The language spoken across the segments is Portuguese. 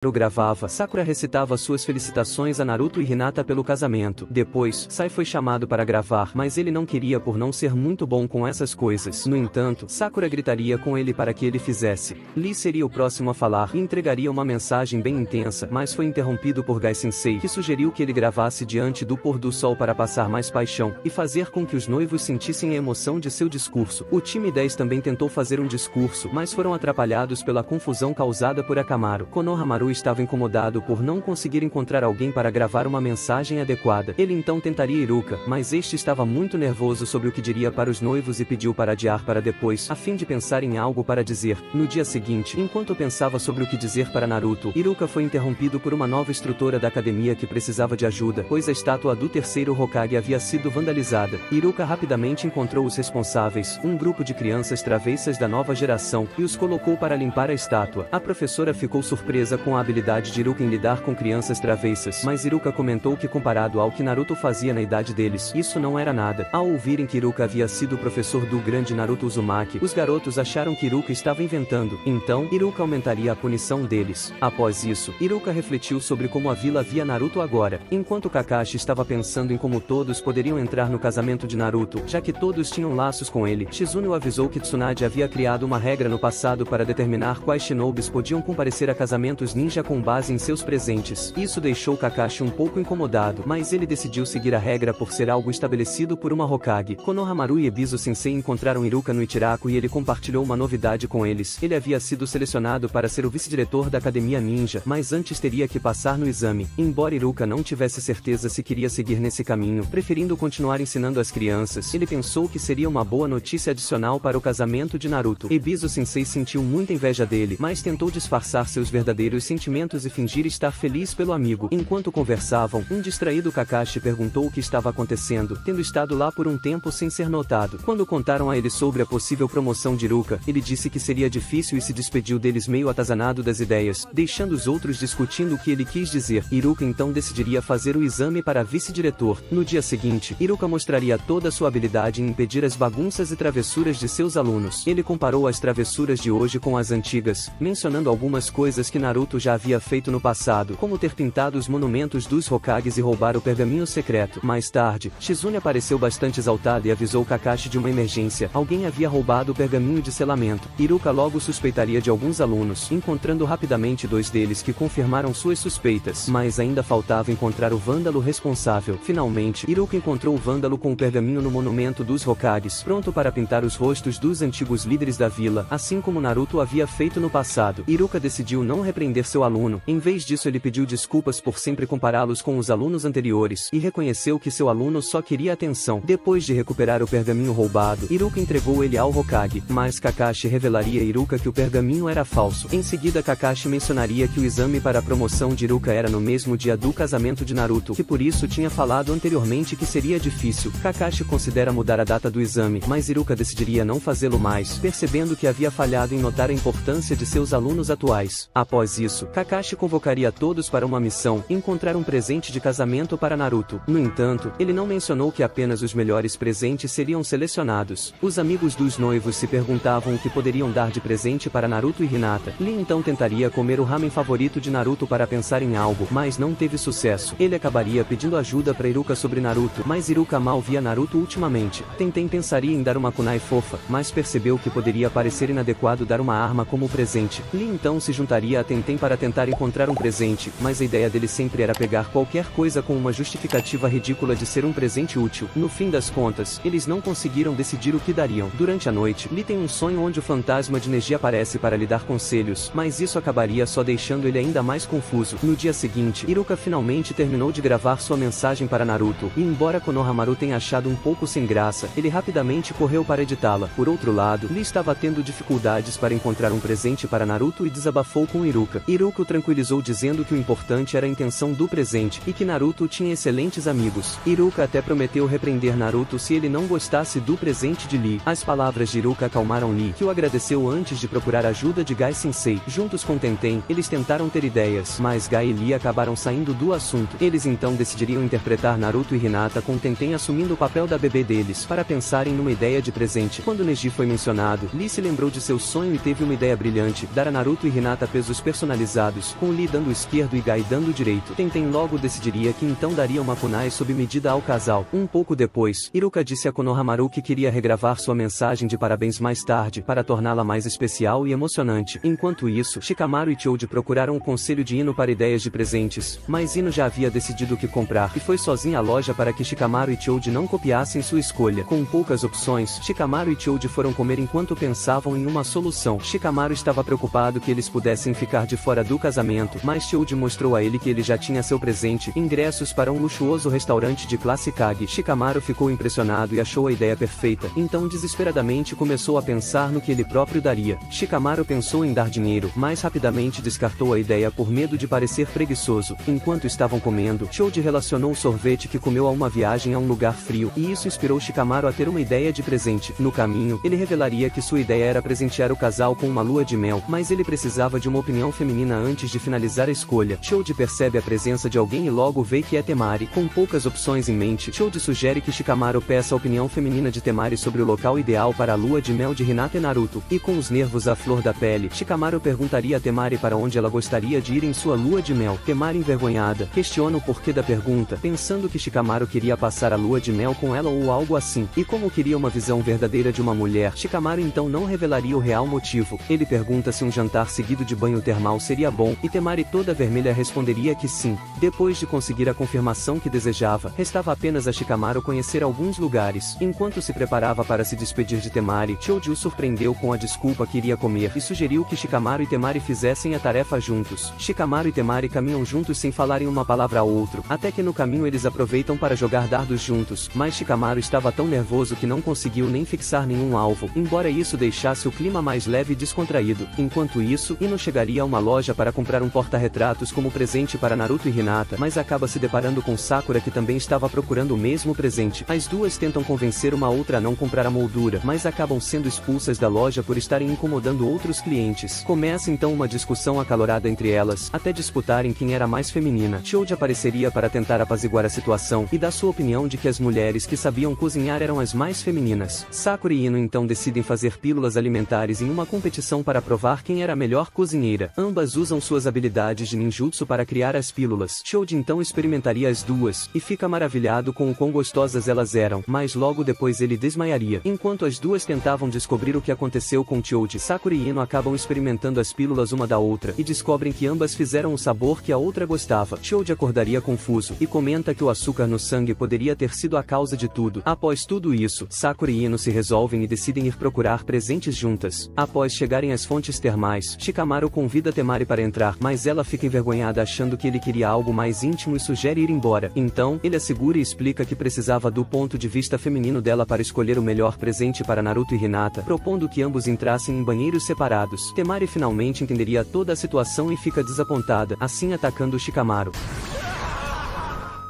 gravava, Sakura recitava suas felicitações a Naruto e Hinata pelo casamento. Depois, Sai foi chamado para gravar, mas ele não queria por não ser muito bom com essas coisas. No entanto, Sakura gritaria com ele para que ele fizesse. Lee seria o próximo a falar e entregaria uma mensagem bem intensa, mas foi interrompido por Gai Sensei, que sugeriu que ele gravasse diante do pôr do sol para passar mais paixão e fazer com que os noivos sentissem a emoção de seu discurso. O time 10 também tentou fazer um discurso, mas foram atrapalhados pela confusão causada por Akamaru. Konohamaru estava incomodado por não conseguir encontrar alguém para gravar uma mensagem adequada. Ele então tentaria Iruka, mas este estava muito nervoso sobre o que diria para os noivos e pediu para adiar para depois, a fim de pensar em algo para dizer. No dia seguinte, enquanto pensava sobre o que dizer para Naruto, Iruka foi interrompido por uma nova instrutora da academia que precisava de ajuda, pois a estátua do terceiro Hokage havia sido vandalizada. Iruka rapidamente encontrou os responsáveis, um grupo de crianças travessas da nova geração, e os colocou para limpar a estátua. A professora ficou surpresa com a habilidade de Iruka em lidar com crianças travessas, mas Iruka comentou que comparado ao que Naruto fazia na idade deles, isso não era nada. Ao ouvirem que Iruka havia sido o professor do grande Naruto Uzumaki, os garotos acharam que Iruka estava inventando, então, Iruka aumentaria a punição deles. Após isso, Iruka refletiu sobre como a vila via Naruto agora, enquanto Kakashi estava pensando em como todos poderiam entrar no casamento de Naruto, já que todos tinham laços com ele. Shizune avisou que Tsunade havia criado uma regra no passado para determinar quais shinobis podiam comparecer a casamentos ninja com base em seus presentes. Isso deixou Kakashi um pouco incomodado, mas ele decidiu seguir a regra por ser algo estabelecido por uma Hokage. Konohamaru e Ebisu Sensei encontraram Iruka no Ichiraku e ele compartilhou uma novidade com eles. Ele havia sido selecionado para ser o vice-diretor da Academia Ninja, mas antes teria que passar no exame. Embora Iruka não tivesse certeza se queria seguir nesse caminho, preferindo continuar ensinando as crianças, ele pensou que seria uma boa notícia adicional para o casamento de Naruto. Ebisu Sensei sentiu muita inveja dele, mas tentou disfarçar seus verdadeiros sentimentos e fingir estar feliz pelo amigo. Enquanto conversavam, um distraído Kakashi perguntou o que estava acontecendo, tendo estado lá por um tempo sem ser notado. Quando contaram a ele sobre a possível promoção de Iruka, ele disse que seria difícil e se despediu deles meio atazanado das ideias, deixando os outros discutindo o que ele quis dizer. Iruka então decidiria fazer o exame para vice-diretor. No dia seguinte, Iruka mostraria toda sua habilidade em impedir as bagunças e travessuras de seus alunos. Ele comparou as travessuras de hoje com as antigas, mencionando algumas coisas que Naruto já havia feito no passado, como ter pintado os monumentos dos Hokages e roubar o pergaminho secreto. Mais tarde, Shizune apareceu bastante exaltada e avisou Kakashi de uma emergência. Alguém havia roubado o pergaminho de selamento. Iruka logo suspeitaria de alguns alunos, encontrando rapidamente dois deles que confirmaram suas suspeitas, mas ainda faltava encontrar o vândalo responsável. Finalmente, Iruka encontrou o vândalo com o pergaminho no monumento dos Hokages, pronto para pintar os rostos dos antigos líderes da vila, assim como Naruto havia feito no passado. Iruka decidiu não repreender seu aluno. Em vez disso, ele pediu desculpas por sempre compará-los com os alunos anteriores e reconheceu que seu aluno só queria atenção. Depois de recuperar o pergaminho roubado, Iruka entregou ele ao Hokage, mas Kakashi revelaria a Iruka que o pergaminho era falso. Em seguida, Kakashi mencionaria que o exame para a promoção de Iruka era no mesmo dia do casamento de Naruto, que por isso tinha falado anteriormente que seria difícil. Kakashi considera mudar a data do exame, mas Iruka decidiria não fazê-lo mais, percebendo que havia falhado em notar a importância de seus alunos atuais. Após isso, Kakashi convocaria todos para uma missão, encontrar um presente de casamento para Naruto. No entanto, ele não mencionou que apenas os melhores presentes seriam selecionados. Os amigos dos noivos se perguntavam o que poderiam dar de presente para Naruto e Hinata. Lee então tentaria comer o ramen favorito de Naruto para pensar em algo, mas não teve sucesso. Ele acabaria pedindo ajuda para Iruka sobre Naruto, mas Iruka mal via Naruto ultimamente. Tenten pensaria em dar uma kunai fofa, mas percebeu que poderia parecer inadequado dar uma arma como presente. Lee então se juntaria a Tenten para tentar encontrar um presente, mas a ideia dele sempre era pegar qualquer coisa com uma justificativa ridícula de ser um presente útil. No fim das contas, eles não conseguiram decidir o que dariam. Durante a noite, Lee tem um sonho onde o fantasma de Neji aparece para lhe dar conselhos, mas isso acabaria só deixando ele ainda mais confuso. No dia seguinte, Iruka finalmente terminou de gravar sua mensagem para Naruto, e embora Konohamaru tenha achado um pouco sem graça, ele rapidamente correu para editá-la. Por outro lado, Lee estava tendo dificuldades para encontrar um presente para Naruto e desabafou com Iruka. Iruka o tranquilizou dizendo que o importante era a intenção do presente, e que Naruto tinha excelentes amigos. Iruka até prometeu repreender Naruto se ele não gostasse do presente de Lee. As palavras de Iruka acalmaram Lee, que o agradeceu antes de procurar ajuda de Gai Sensei. Juntos com Tenten, eles tentaram ter ideias, mas Gai e Lee acabaram saindo do assunto. Eles então decidiriam interpretar Naruto e Hinata com Tenten assumindo o papel da bebê deles, para pensarem numa ideia de presente. Quando Neji foi mencionado, Lee se lembrou de seu sonho e teve uma ideia brilhante: dar a Naruto e Hinata pesos personalizados sincronizados, com Lee dando esquerdo e Gai dando direito. Tenten logo decidiria que então daria uma kunai sob medida ao casal. Um pouco depois, Iruka disse a Konohamaru que queria regravar sua mensagem de parabéns mais tarde para torná-la mais especial e emocionante. Enquanto isso, Shikamaru e Choji procuraram o conselho de Ino para ideias de presentes, mas Ino já havia decidido o que comprar e foi sozinha à loja para que Shikamaru e Choji não copiassem sua escolha. Com poucas opções, Shikamaru e Choji foram comer enquanto pensavam em uma solução. Shikamaru estava preocupado que eles pudessem ficar de fora do casamento, mas Choji mostrou a ele que ele já tinha seu presente, ingressos para um luxuoso restaurante de classe Kage. Shikamaru ficou impressionado e achou a ideia perfeita, então desesperadamente começou a pensar no que ele próprio daria. Shikamaru pensou em dar dinheiro, mas rapidamente descartou a ideia por medo de parecer preguiçoso. Enquanto estavam comendo, Choji relacionou o sorvete que comeu a uma viagem a um lugar frio, e isso inspirou Shikamaru a ter uma ideia de presente. No caminho, ele revelaria que sua ideia era presentear o casal com uma lua de mel, mas ele precisava de uma opinião feminina antes de finalizar a escolha. Choji percebe a presença de alguém e logo vê que é Temari. Com poucas opções em mente, Choji sugere que Shikamaru peça a opinião feminina de Temari sobre o local ideal para a lua de mel de Hinata e Naruto. E com os nervos à flor da pele, Shikamaru perguntaria a Temari para onde ela gostaria de ir em sua lua de mel. Temari, envergonhada, questiona o porquê da pergunta, pensando que Shikamaru queria passar a lua de mel com ela ou algo assim. E como queria uma visão verdadeira de uma mulher, Shikamaru então não revelaria o real motivo. Ele pergunta se um jantar seguido de banho termal seria bom, e Temari toda vermelha responderia que sim. Depois de conseguir a confirmação que desejava, restava apenas a Shikamaru conhecer alguns lugares. Enquanto se preparava para se despedir de Temari, Choji o surpreendeu com a desculpa que iria comer e sugeriu que Shikamaru e Temari fizessem a tarefa juntos. Shikamaru e Temari caminham juntos sem falarem uma palavra ao outro, até que no caminho eles aproveitam para jogar dardos juntos, mas Shikamaru estava tão nervoso que não conseguiu nem fixar nenhum alvo, embora isso deixasse o clima mais leve e descontraído. Enquanto isso, Ino chegaria a uma loja para comprar um porta-retratos como presente para Naruto e Hinata, mas acaba se deparando com Sakura, que também estava procurando o mesmo presente. As duas tentam convencer uma outra a não comprar a moldura, mas acabam sendo expulsas da loja por estarem incomodando outros clientes. Começa então uma discussão acalorada entre elas, até disputarem quem era mais feminina. Choji apareceria para tentar apaziguar a situação e dar sua opinião de que as mulheres que sabiam cozinhar eram as mais femininas. Sakura e Ino então decidem fazer pílulas alimentares em uma competição para provar quem era a melhor cozinheira. Ambas usam suas habilidades de ninjutsu para criar as pílulas. Choji então experimentaria as duas, e fica maravilhado com o quão gostosas elas eram, mas logo depois ele desmaiaria. Enquanto as duas tentavam descobrir o que aconteceu com Choji, Sakura e Ino acabam experimentando as pílulas uma da outra, e descobrem que ambas fizeram o sabor que a outra gostava. Choji acordaria confuso, e comenta que o açúcar no sangue poderia ter sido a causa de tudo. Após tudo isso, Sakura e Ino se resolvem e decidem ir procurar presentes juntas. Após chegarem às fontes termais, Shikamaru convida Temari para entrar, mas ela fica envergonhada achando que ele queria algo mais íntimo e sugere ir embora. Então, ele a segura e explica que precisava do ponto de vista feminino dela para escolher o melhor presente para Naruto e Hinata, propondo que ambos entrassem em banheiros separados. Temari finalmente entenderia toda a situação e fica desapontada, assim atacando Shikamaru.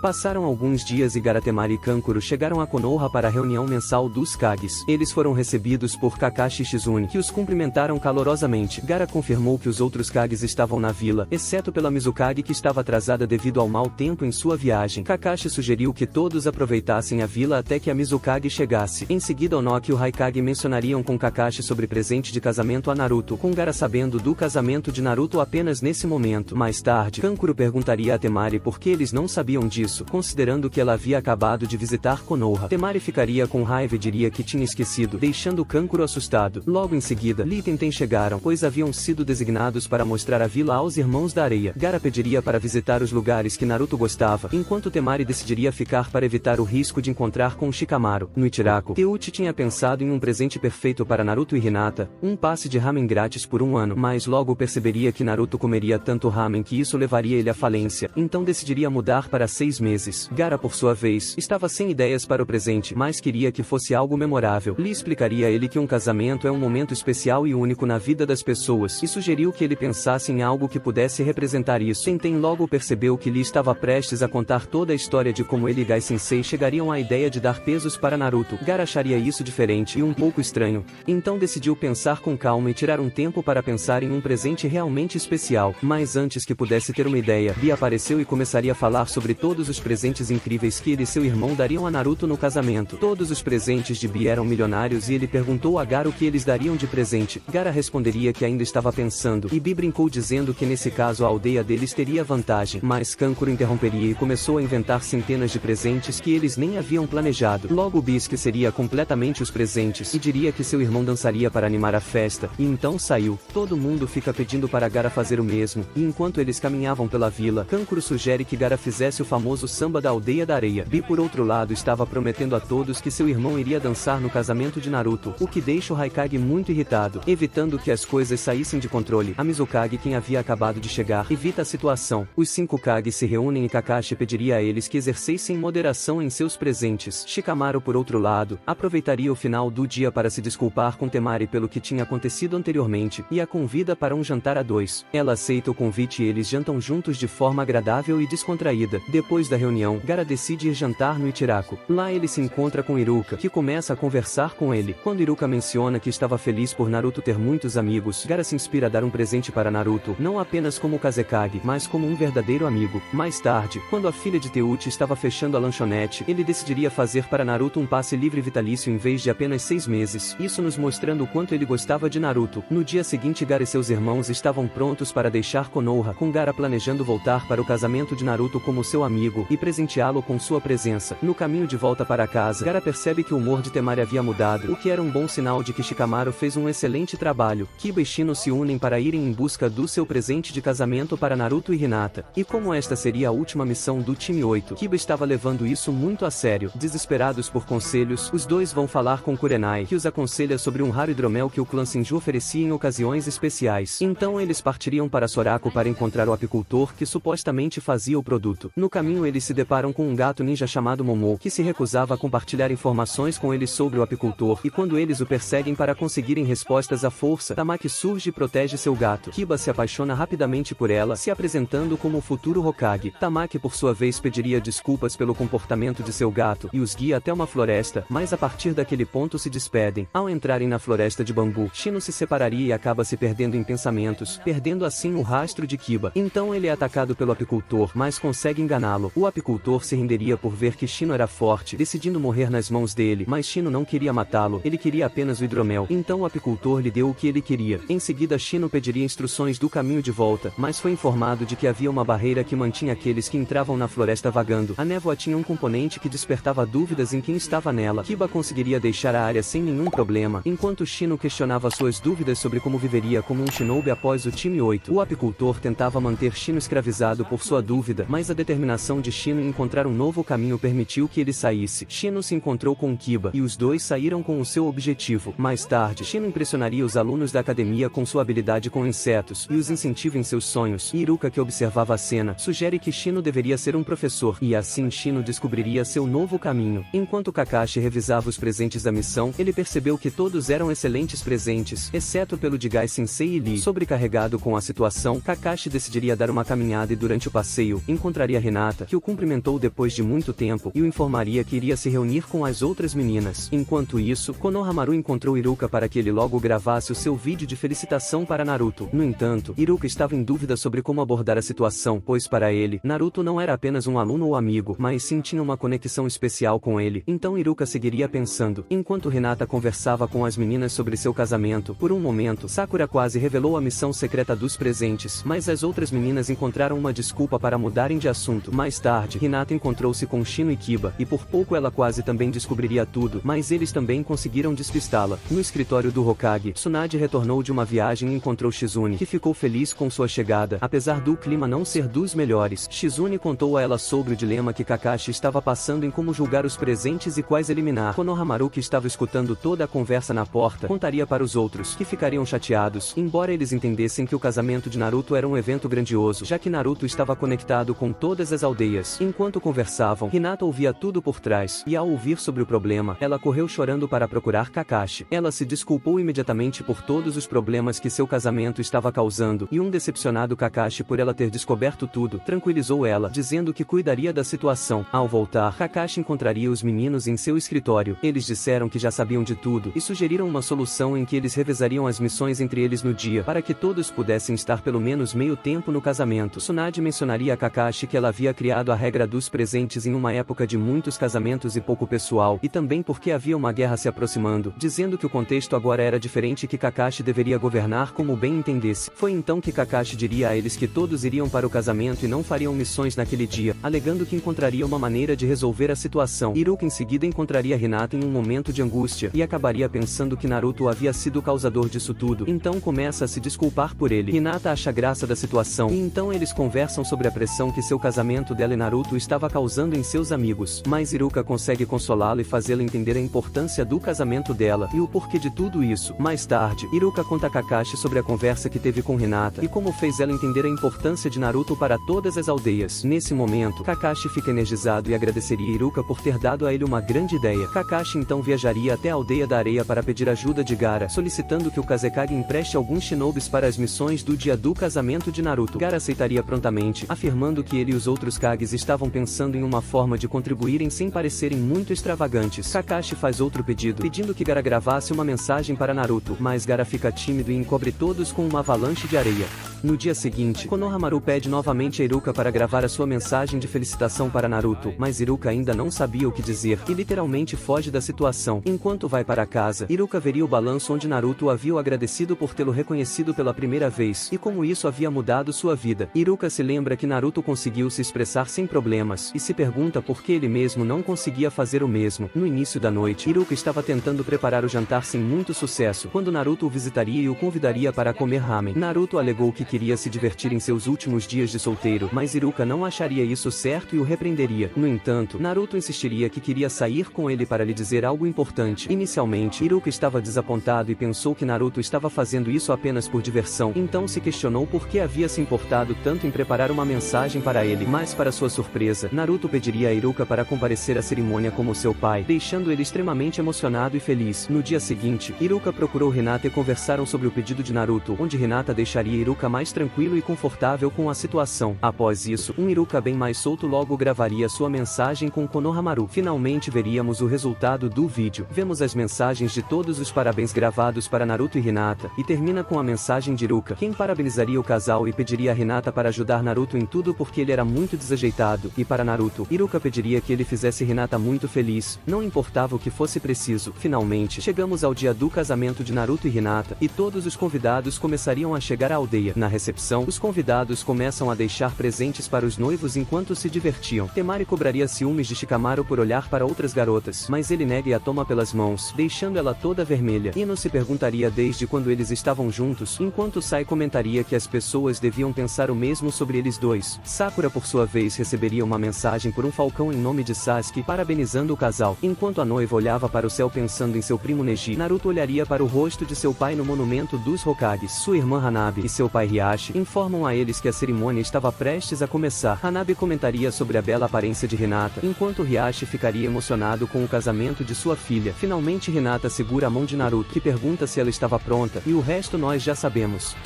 Passaram alguns dias e Gaara, Temari e Kankuro chegaram a Konoha para a reunião mensal dos Kages. Eles foram recebidos por Kakashi e Shizune, que os cumprimentaram calorosamente. Gaara confirmou que os outros Kages estavam na vila, exceto pela Mizukage, que estava atrasada devido ao mau tempo em sua viagem. Kakashi sugeriu que todos aproveitassem a vila até que a Mizukage chegasse. Em seguida, Onoki e o Raikage mencionariam com Kakashi sobre presente de casamento a Naruto, com Gaara sabendo do casamento de Naruto apenas nesse momento. Mais tarde, Kankuro perguntaria a Temari por que eles não sabiam disso, considerando que ela havia acabado de visitar Konoha. Temari ficaria com raiva e diria que tinha esquecido, deixando Kankuro assustado. Logo em seguida, Lee e Tenten chegaram, pois haviam sido designados para mostrar a vila aos Irmãos da Areia. Gaara pediria para visitar os lugares que Naruto gostava, enquanto Temari decidiria ficar para evitar o risco de encontrar com Shikamaru. No Ichiraku, Teuchi tinha pensado em um presente perfeito para Naruto e Hinata, um passe de ramen grátis por um ano, mas logo perceberia que Naruto comeria tanto ramen que isso levaria ele à falência, então decidiria mudar para 6 meses. Gaara, por sua vez, estava sem ideias para o presente, mas queria que fosse algo memorável. Lee explicaria a ele que um casamento é um momento especial e único na vida das pessoas, e sugeriu que ele pensasse em algo que pudesse representar isso. Tenten logo percebeu que Lee estava prestes a contar toda a história de como ele e Gai Sensei chegariam à ideia de dar pesos para Naruto. Gaara acharia isso diferente e um pouco estranho, então decidiu pensar com calma e tirar um tempo para pensar em um presente realmente especial. Mas antes que pudesse ter uma ideia, Lee apareceu e começaria a falar sobre todos os presentes incríveis que ele e seu irmão dariam a Naruto no casamento. Todos os presentes de Bi eram milionários e ele perguntou a Gaara o que eles dariam de presente. Gaara responderia que ainda estava pensando, e Bi brincou dizendo que nesse caso a aldeia deles teria vantagem. Mas Kankuro interromperia e começou a inventar centenas de presentes que eles nem haviam planejado. Logo Bi esqueceria completamente os presentes e diria que seu irmão dançaria para animar a festa, e então saiu. Todo mundo fica pedindo para Gaara fazer o mesmo, e enquanto eles caminhavam pela vila, Kankuro sugere que Gaara fizesse o famoso samba da aldeia da areia. Bi por outro lado estava prometendo a todos que seu irmão iria dançar no casamento de Naruto, o que deixa o Raikage muito irritado. Evitando que as coisas saíssem de controle, a Mizukage, quem havia acabado de chegar, evita a situação. Os 5 Kage se reúnem e Kakashi pediria a eles que exercessem moderação em seus presentes. Shikamaru por outro lado, aproveitaria o final do dia para se desculpar com Temari pelo que tinha acontecido anteriormente, e a convida para um jantar a dois. Ela aceita o convite e eles jantam juntos de forma agradável e descontraída. Depois da reunião, Gaara decide ir jantar no Ichiraku. Lá ele se encontra com Iruka, que começa a conversar com ele. Quando Iruka menciona que estava feliz por Naruto ter muitos amigos, Gaara se inspira a dar um presente para Naruto, não apenas como Kazekage, mas como um verdadeiro amigo. Mais tarde, quando a filha de Teuchi estava fechando a lanchonete, ele decidiria fazer para Naruto um passe livre vitalício em vez de apenas 6 meses, isso nos mostrando o quanto ele gostava de Naruto. No dia seguinte, Gaara e seus irmãos estavam prontos para deixar Konoha, com Gaara planejando voltar para o casamento de Naruto como seu amigo e presenteá-lo com sua presença. No caminho de volta para casa, Gaara percebe que o humor de Temari havia mudado, o que era um bom sinal de que Shikamaru fez um excelente trabalho. Kiba e Shino se unem para irem em busca do seu presente de casamento para Naruto e Hinata. E como esta seria a última missão do time 8, Kiba estava levando isso muito a sério. Desesperados por conselhos, os dois vão falar com Kurenai, que os aconselha sobre um raro hidromel que o clã Senju oferecia em ocasiões especiais. Então eles partiriam para Soraku para encontrar o apicultor que supostamente fazia o produto. No caminho eles se deparam com um gato ninja chamado Momo, que se recusava a compartilhar informações com eles sobre o apicultor, e quando eles o perseguem para conseguirem respostas à força, Tamaki surge e protege seu gato. Kiba se apaixona rapidamente por ela, se apresentando como o futuro Hokage. Tamaki por sua vez pediria desculpas pelo comportamento de seu gato, e os guia até uma floresta, mas a partir daquele ponto se despedem. Ao entrarem na floresta de bambu, Shino se separaria e acaba se perdendo em pensamentos, perdendo assim o rastro de Kiba. Então ele é atacado pelo apicultor, mas consegue enganá-lo. O apicultor se renderia por ver que Shino era forte, decidindo morrer nas mãos dele, mas Shino não queria matá-lo, ele queria apenas o hidromel. Então o apicultor lhe deu o que ele queria. Em seguida Shino pediria instruções do caminho de volta, mas foi informado de que havia uma barreira que mantinha aqueles que entravam na floresta vagando. A névoa tinha um componente que despertava dúvidas em quem estava nela. Kiba conseguiria deixar a área sem nenhum problema, enquanto Shino questionava suas dúvidas sobre como viveria como um shinobi após o time 8. O apicultor tentava manter Shino escravizado por sua dúvida, mas a determinação de Shino em encontrar um novo caminho permitiu que ele saísse. Shino se encontrou com Kiba, e os dois saíram com o seu objetivo. Mais tarde, Shino impressionaria os alunos da academia com sua habilidade com insetos, e os incentiva em seus sonhos. Iruka, que observava a cena, sugere que Shino deveria ser um professor, e assim Shino descobriria seu novo caminho. Enquanto Kakashi revisava os presentes da missão, ele percebeu que todos eram excelentes presentes, exceto pelo de Gai Sensei e Lee. Sobrecarregado com a situação, Kakashi decidiria dar uma caminhada e durante o passeio, encontraria Hinata, que o cumprimentou depois de muito tempo, e o informaria que iria se reunir com as outras meninas. Enquanto isso, Konohamaru encontrou Iruka para que ele logo gravasse o seu vídeo de felicitação para Naruto. No entanto, Iruka estava em dúvida sobre como abordar a situação, pois para ele, Naruto não era apenas um aluno ou amigo, mas sim tinha uma conexão especial com ele. Então Iruka seguiria pensando. Enquanto Hinata conversava com as meninas sobre seu casamento, por um momento, Sakura quase revelou a missão secreta dos presentes, mas as outras meninas encontraram uma desculpa para mudarem de assunto. Mais tarde, Hinata encontrou-se com Shino e Kiba, e por pouco ela quase também descobriria tudo, mas eles também conseguiram despistá-la. No escritório do Hokage, Tsunade retornou de uma viagem e encontrou Shizune, que ficou feliz com sua chegada, apesar do clima não ser dos melhores. Shizune contou a ela sobre o dilema que Kakashi estava passando em como julgar os presentes e quais eliminar. Konohamaru, que estava escutando toda a conversa na porta, contaria para os outros, que ficariam chateados, embora eles entendessem que o casamento de Naruto era um evento grandioso, já que Naruto estava conectado com todas as aldeias. Enquanto conversavam, Hinata ouvia tudo por trás, e ao ouvir sobre o problema, ela correu chorando para procurar Kakashi. Ela se desculpou imediatamente por todos os problemas que seu casamento estava causando, e um decepcionado Kakashi por ela ter descoberto tudo, tranquilizou ela, dizendo que cuidaria da situação. Ao voltar, Kakashi encontraria os meninos em seu escritório. Eles disseram que já sabiam de tudo, e sugeriram uma solução em que eles revezariam as missões entre eles no dia, para que todos pudessem estar pelo menos meio tempo no casamento. Tsunade mencionaria a Kakashi que ela havia criado quebrado a regra dos presentes em uma época de muitos casamentos e pouco pessoal, e também porque havia uma guerra se aproximando, dizendo que o contexto agora era diferente e que Kakashi deveria governar como bem entendesse. Foi então que Kakashi diria a eles que todos iriam para o casamento e não fariam missões naquele dia, alegando que encontraria uma maneira de resolver a situação. Iruka em seguida encontraria Hinata em um momento de angústia, e acabaria pensando que Naruto havia sido o causador disso tudo, então começa a se desculpar por ele. Hinata acha graça da situação, e então eles conversam sobre a pressão que seu casamento dela e Naruto estava causando em seus amigos, mas Iruka consegue consolá-la e fazê-la entender a importância do casamento dela, e o porquê de tudo isso. Mais tarde, Iruka conta a Kakashi sobre a conversa que teve com Hinata, e como fez ela entender a importância de Naruto para todas as aldeias. Nesse momento, Kakashi fica energizado e agradeceria Iruka por ter dado a ele uma grande ideia. Kakashi então viajaria até a aldeia da areia para pedir ajuda de Gaara, solicitando que o Kazekage empreste alguns shinobis para as missões do dia do casamento de Naruto. Gaara aceitaria prontamente, afirmando que ele e os outros Kages estavam pensando em uma forma de contribuírem sem parecerem muito extravagantes. Kakashi faz outro pedido, pedindo que Gaara gravasse uma mensagem para Naruto, mas Gaara fica tímido e encobre todos com uma avalanche de areia. No dia seguinte, Konohamaru pede novamente a Iruka para gravar a sua mensagem de felicitação para Naruto, mas Iruka ainda não sabia o que dizer, e literalmente foge da situação. Enquanto vai para casa, Iruka veria o balanço onde Naruto havia o agradecido por tê-lo reconhecido pela primeira vez, e como isso havia mudado sua vida. Iruka se lembra que Naruto conseguiu se expressar sem problemas, e se pergunta por que ele mesmo não conseguia fazer o mesmo. No início da noite, Iruka estava tentando preparar o jantar sem muito sucesso, quando Naruto o visitaria e o convidaria para comer ramen. Naruto alegou que queria se divertir em seus últimos dias de solteiro, mas Iruka não acharia isso certo e o repreenderia. No entanto, Naruto insistiria que queria sair com ele para lhe dizer algo importante. Inicialmente, Iruka estava desapontado e pensou que Naruto estava fazendo isso apenas por diversão, então se questionou por que havia se importado tanto em preparar uma mensagem para ele. Mas para sua surpresa, Naruto pediria a Iruka para comparecer à cerimônia como seu pai, deixando ele extremamente emocionado e feliz. No dia seguinte, Iruka procurou Hinata e conversaram sobre o pedido de Naruto, onde Hinata deixaria Iruka mais tranquilo e confortável com a situação. Após isso, Iruka bem mais solto logo gravaria sua mensagem com Konohamaru. Finalmente veríamos o resultado do vídeo. Vemos as mensagens de todos os parabéns gravados para Naruto e Hinata, e termina com a mensagem de Iruka, quem parabenizaria o casal e pediria a Hinata para ajudar Naruto em tudo porque ele era muito desajeitado, e para Naruto, Iruka pediria que ele fizesse Hinata muito feliz, não importava o que fosse preciso. Finalmente, chegamos ao dia do casamento de Naruto e Hinata, e todos os convidados começariam a chegar à aldeia. Na recepção, os convidados começam a deixar presentes para os noivos enquanto se divertiam. Temari cobraria ciúmes de Shikamaru por olhar para outras garotas, mas ele nega e a toma pelas mãos, deixando ela toda vermelha. Ino se perguntaria desde quando eles estavam juntos, enquanto Sai comentaria que as pessoas deviam pensar o mesmo sobre eles dois. Sakura por sua vez receberia uma mensagem por um falcão em nome de Sasuke, parabenizando o casal. Enquanto a noiva olhava para o céu pensando em seu primo Neji, Naruto olharia para o rosto de seu pai no monumento dos Hokages. Sua irmã Hanabi e seu pai Hiashi informam a eles que a cerimônia estava prestes a começar. Hanabi comentaria sobre a bela aparência de Hinata, enquanto Hiashi ficaria emocionado com o casamento de sua filha. Finalmente Hinata segura a mão de Naruto, que pergunta se ela estava pronta, e o resto nós já sabemos.